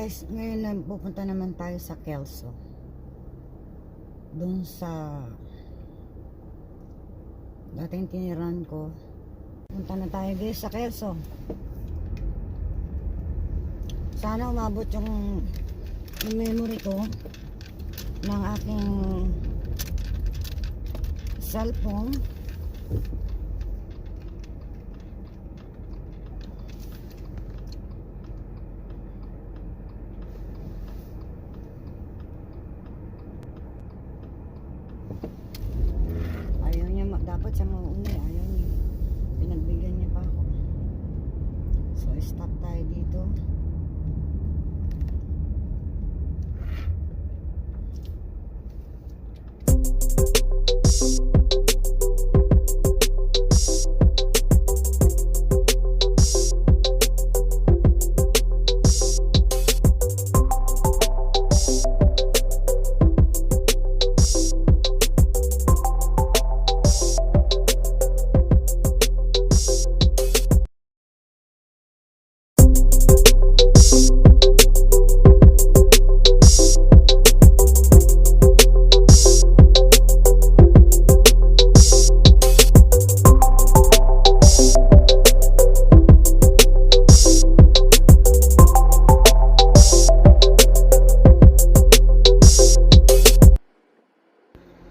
guys, ngayon na pupunta naman tayo sa Kelso. Doon sa dating tiniran ko. Punta na tayo guys sa Kelso. Sana umabot yung memory ko ng aking cellphone. Ayaw niya, dapat siya mauuna. Ayaw niya. Pinagbigyan niya pa ako. So stop tayo dito.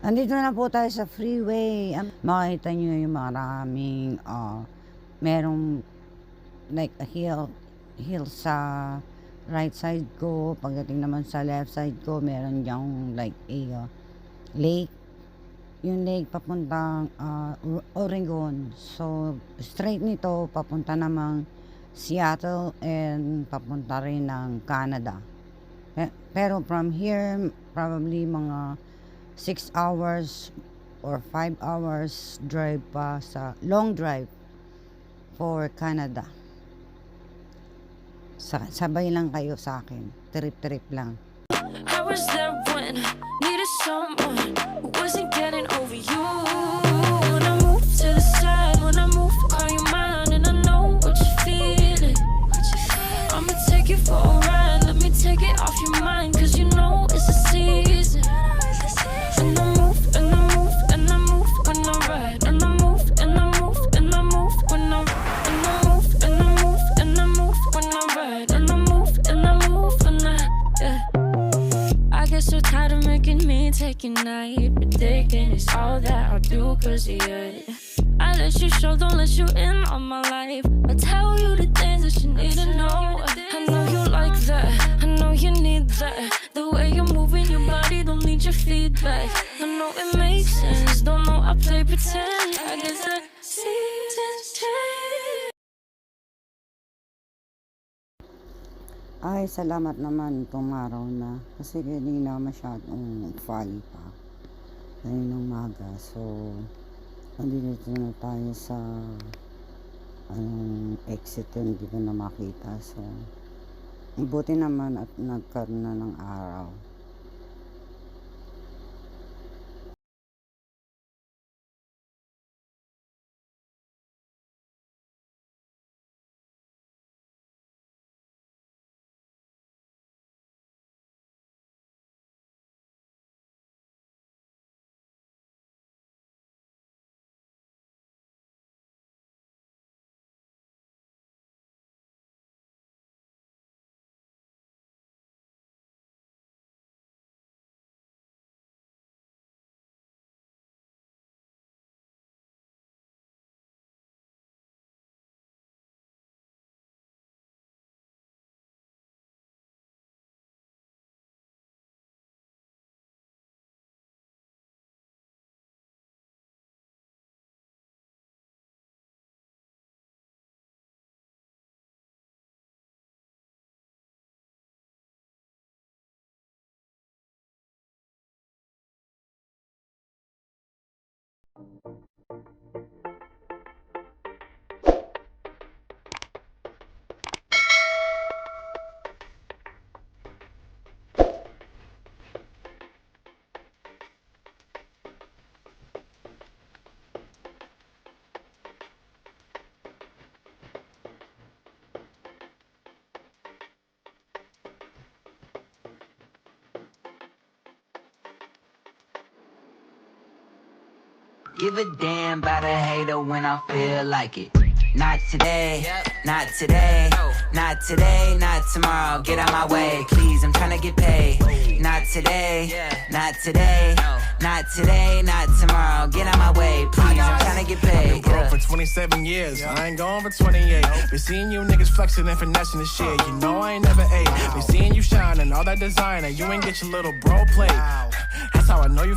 Andito na po tayo sa freeway. Makikita nyo yung maraming merong like a hill sa right side ko. Pagdating naman sa left side ko, meron diyang like a lake. Yung lake papuntang Oregon. So straight nito papunta namang Seattle and papunta rin ng Canada. Pero from here probably mga 6 hours or 5 hours drive pa sa long drive for Canada. Sabay lang kayo sa akin. Trip lang. I was there when I needed someone who wasn't getting over you. When I move to the side, when I move, call you mine, and I know what you're feeling. I'ma take you for a ride, let me take it off your mind, cause you know it's a season. And I move, and I move, and I move when I ride, and I move, and I move, and I move when I move, and I move, and I move when I ride, and I move, and I move when I get so tired of making me take a night, but taking is all that I do cause of you. I let you show, don't let you in on my life. I tell you the things that you need to know. I know you like that, I know you need that. The way you're moving your body, don't need your feedback. I know it makes sense, don't know I play pretend. I guess that seasons change. Ay, salamat naman itong araw na. Kasi kanina masyadong foggy pa. Kaninang umaga. So, andito na tayo sa exit yun. Hindi ko na makita. So, buti naman at nagkaroon na ng araw. give a damn about a hater when I feel like it. Not today, not today, not today, not tomorrow. Get out my way, please, I'm tryna get paid. Not today, not today, not today, not tomorrow. Get out my way, please, I'm tryna get paid. Broke for 27 years, I ain't going for 28. Been seeing you niggas flexing and finessing the shit. You know I ain't never ate. Been seeing you shining, all that designer. You ain't get your little bro plate. That's how I know you